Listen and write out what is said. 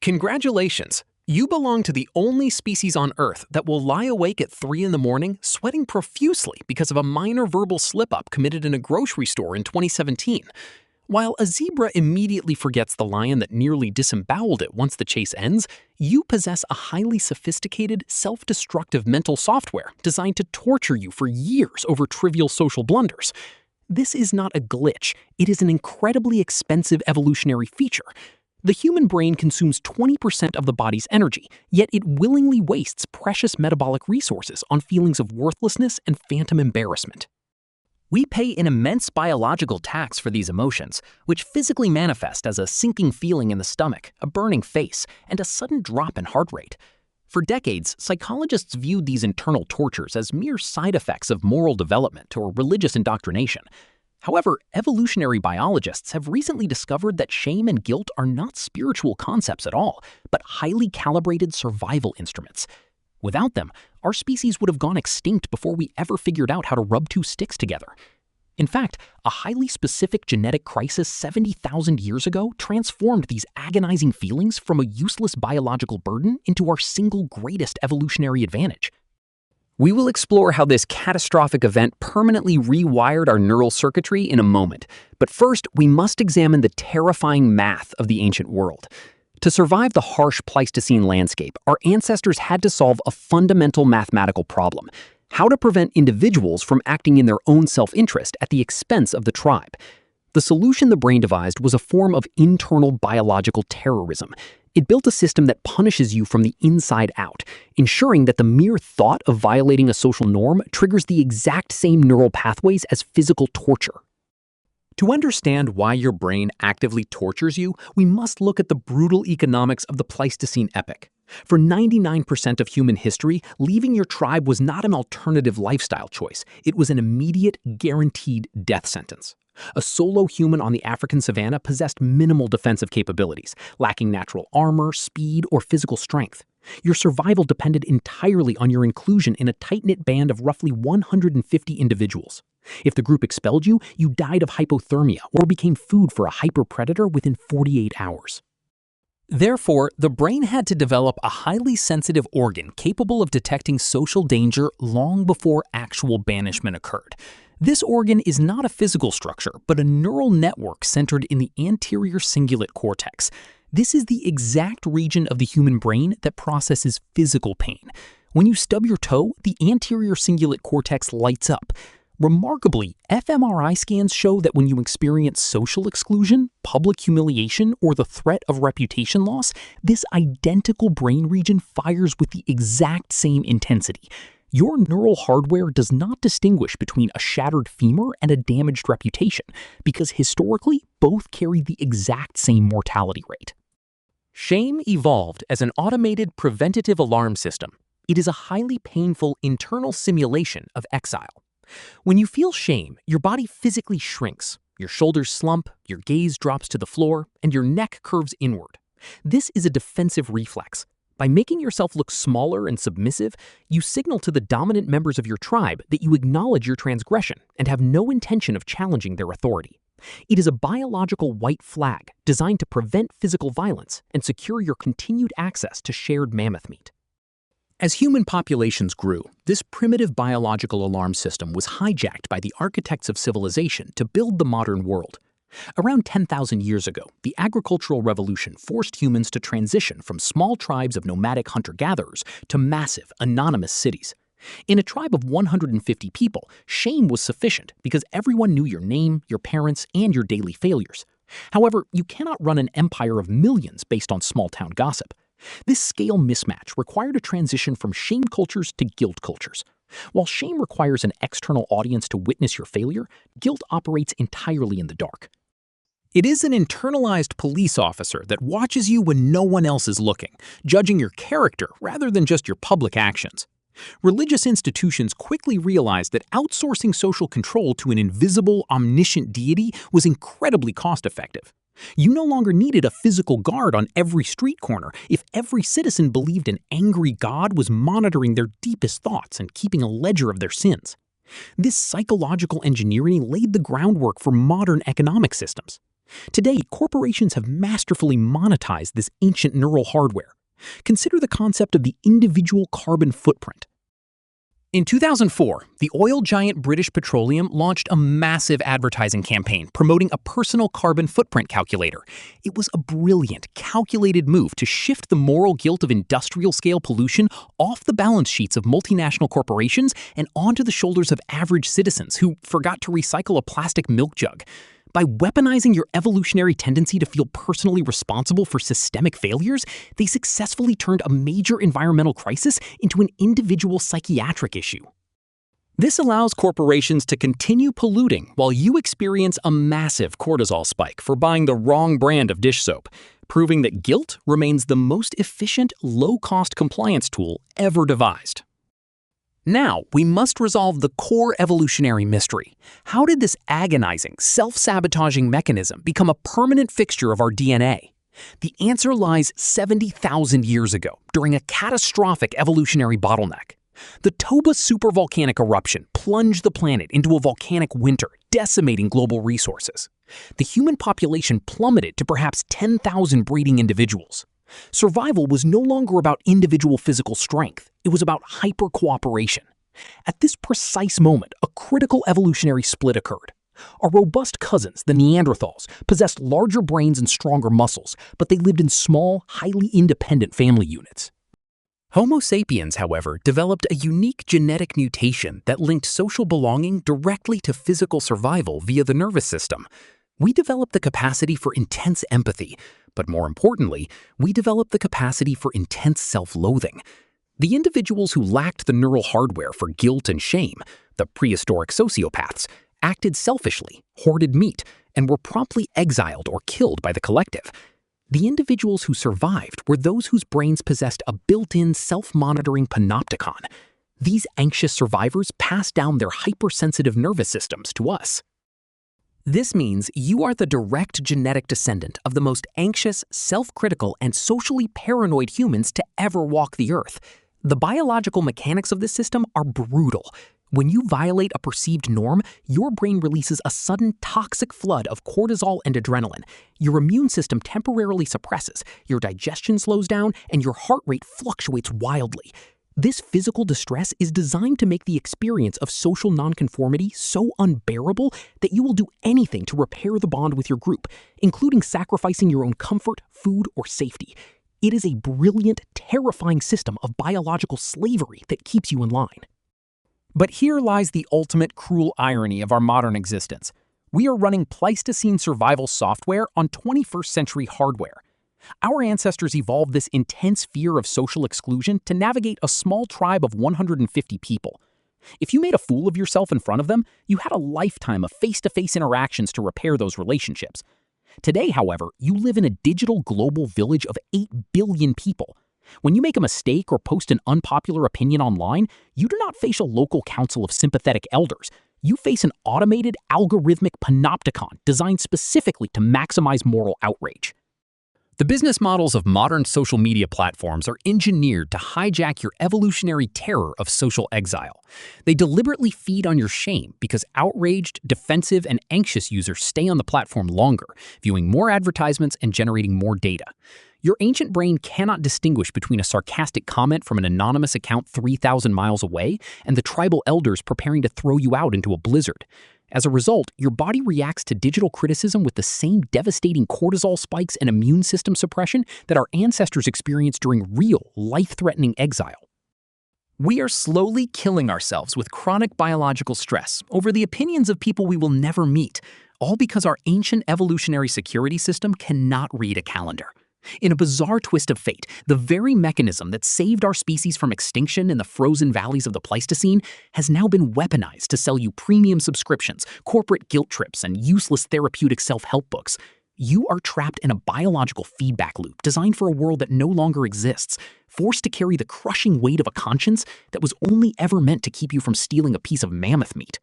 Congratulations! You belong to the only species on Earth that will lie awake at 3 in the morning sweating profusely because of a minor verbal slip-up committed in a grocery store in 2017. While a zebra immediately forgets the lion that nearly disemboweled it once the chase ends, you possess a highly sophisticated, self-destructive mental software designed to torture you for years over trivial social blunders. This is not a glitch, it is an incredibly expensive evolutionary feature. The human brain consumes 20% of the body's energy, yet it willingly wastes precious metabolic resources on feelings of worthlessness and phantom embarrassment. We pay an immense biological tax for these emotions, which physically manifest as a sinking feeling in the stomach, a burning face, and a sudden drop in heart rate. For decades, psychologists viewed these internal tortures as mere side effects of moral development or religious indoctrination. However, evolutionary biologists have recently discovered that shame and guilt are not spiritual concepts at all, but highly calibrated survival instruments. Without them, our species would have gone extinct before we ever figured out how to rub two sticks together. In fact, a highly specific genetic crisis 70,000 years ago transformed these agonizing feelings from a useless biological burden into our single greatest evolutionary advantage. We will explore how this catastrophic event permanently rewired our neural circuitry in a moment. But first, we must examine the terrifying math of the ancient world. To survive the harsh Pleistocene landscape, our ancestors had to solve a fundamental mathematical problem: how to prevent individuals from acting in their own self-interest at the expense of the tribe. The solution the brain devised was a form of internal biological terrorism. It built a system that punishes you from the inside out, ensuring that the mere thought of violating a social norm triggers the exact same neural pathways as physical torture. To understand why your brain actively tortures you, we must look at the brutal economics of the Pleistocene epoch. For 99% of human history, leaving your tribe was not an alternative lifestyle choice. It was an immediate, guaranteed death sentence. A solo human on the African savanna possessed minimal defensive capabilities, lacking natural armor, speed, or physical strength. Your survival depended entirely on your inclusion in a tight-knit band of roughly 150 individuals. If the group expelled you, you died of hypothermia or became food for a hyperpredator within 48 hours. Therefore, the brain had to develop a highly sensitive organ capable of detecting social danger long before actual banishment occurred. This organ is not a physical structure, but a neural network centered in the anterior cingulate cortex. This is the exact region of the human brain that processes physical pain. When you stub your toe, the anterior cingulate cortex lights up. Remarkably, fMRI scans show that when you experience social exclusion, public humiliation, or the threat of reputation loss, this identical brain region fires with the exact same intensity. Your neural hardware does not distinguish between a shattered femur and a damaged reputation, because historically, both carry the exact same mortality rate. Shame evolved as an automated preventative alarm system. It is a highly painful internal simulation of exile. When you feel shame, your body physically shrinks. Your shoulders slump, your gaze drops to the floor, and your neck curves inward. This is a defensive reflex. By making yourself look smaller and submissive, you signal to the dominant members of your tribe that you acknowledge your transgression and have no intention of challenging their authority. It is a biological white flag designed to prevent physical violence and secure your continued access to shared mammoth meat. As human populations grew, this primitive biological alarm system was hijacked by the architects of civilization to build the modern world. Around 10,000 years ago, the agricultural revolution forced humans to transition from small tribes of nomadic hunter-gatherers to massive, anonymous cities. In a tribe of 150 people, shame was sufficient because everyone knew your name, your parents, and your daily failures. However, you cannot run an empire of millions based on small-town gossip. This scale mismatch required a transition from shame cultures to guilt cultures. While shame requires an external audience to witness your failure, guilt operates entirely in the dark. It is an internalized police officer that watches you when no one else is looking, judging your character rather than just your public actions. Religious institutions quickly realized that outsourcing social control to an invisible, omniscient deity was incredibly cost-effective. You no longer needed a physical guard on every street corner if every citizen believed an angry God was monitoring their deepest thoughts and keeping a ledger of their sins. This psychological engineering laid the groundwork for modern economic systems. Today, corporations have masterfully monetized this ancient neural hardware. Consider the concept of the individual carbon footprint. In 2004, the oil giant British Petroleum launched a massive advertising campaign promoting a personal carbon footprint calculator. It was a brilliant, calculated move to shift the moral guilt of industrial-scale pollution off the balance sheets of multinational corporations and onto the shoulders of average citizens who forgot to recycle a plastic milk jug. By weaponizing your evolutionary tendency to feel personally responsible for systemic failures, they successfully turned a major environmental crisis into an individual psychiatric issue. This allows corporations to continue polluting while you experience a massive cortisol spike for buying the wrong brand of dish soap, proving that guilt remains the most efficient, low-cost compliance tool ever devised. Now, we must resolve the core evolutionary mystery. How did this agonizing, self-sabotaging mechanism become a permanent fixture of our DNA? The answer lies 70,000 years ago, during a catastrophic evolutionary bottleneck. The Toba supervolcanic eruption plunged the planet into a volcanic winter, decimating global resources. The human population plummeted to perhaps 10,000 breeding individuals. Survival was no longer about individual physical strength, it was about hyper-cooperation. At this precise moment, a critical evolutionary split occurred. Our robust cousins, the Neanderthals, possessed larger brains and stronger muscles, but they lived in small, highly independent family units. Homo sapiens, however, developed a unique genetic mutation that linked social belonging directly to physical survival via the nervous system. We developed the capacity for intense empathy, but more importantly, we developed the capacity for intense self-loathing. The individuals who lacked the neural hardware for guilt and shame, the prehistoric sociopaths, acted selfishly, hoarded meat, and were promptly exiled or killed by the collective. The individuals who survived were those whose brains possessed a built-in self-monitoring panopticon. These anxious survivors passed down their hypersensitive nervous systems to us. This means you are the direct genetic descendant of the most anxious, self-critical, and socially paranoid humans to ever walk the earth. The biological mechanics of this system are brutal. When you violate a perceived norm, your brain releases a sudden toxic flood of cortisol and adrenaline. Your immune system temporarily suppresses, your digestion slows down, and your heart rate fluctuates wildly. This physical distress is designed to make the experience of social nonconformity so unbearable that you will do anything to repair the bond with your group, including sacrificing your own comfort, food, or safety. It is a brilliant, terrifying system of biological slavery that keeps you in line. But here lies the ultimate cruel irony of our modern existence. We are running Pleistocene survival software on 21st century hardware. Our ancestors evolved this intense fear of social exclusion to navigate a small tribe of 150 people. If you made a fool of yourself in front of them, you had a lifetime of face-to-face interactions to repair those relationships. Today, however, you live in a digital global village of 8 billion people. When you make a mistake or post an unpopular opinion online, you do not face a local council of sympathetic elders. You face an automated, algorithmic panopticon designed specifically to maximize moral outrage. The business models of modern social media platforms are engineered to hijack your evolutionary terror of social exile. They deliberately feed on your shame because outraged, defensive, and anxious users stay on the platform longer, viewing more advertisements and generating more data. Your ancient brain cannot distinguish between a sarcastic comment from an anonymous account 3,000 miles away and the tribal elders preparing to throw you out into a blizzard. As a result, your body reacts to digital criticism with the same devastating cortisol spikes and immune system suppression that our ancestors experienced during real, life-threatening exile. We are slowly killing ourselves with chronic biological stress over the opinions of people we will never meet, all because our ancient evolutionary security system cannot read a calendar. In a bizarre twist of fate, the very mechanism that saved our species from extinction in the frozen valleys of the Pleistocene has now been weaponized to sell you premium subscriptions, corporate guilt trips, and useless therapeutic self-help books. You are trapped in a biological feedback loop designed for a world that no longer exists, forced to carry the crushing weight of a conscience that was only ever meant to keep you from stealing a piece of mammoth meat.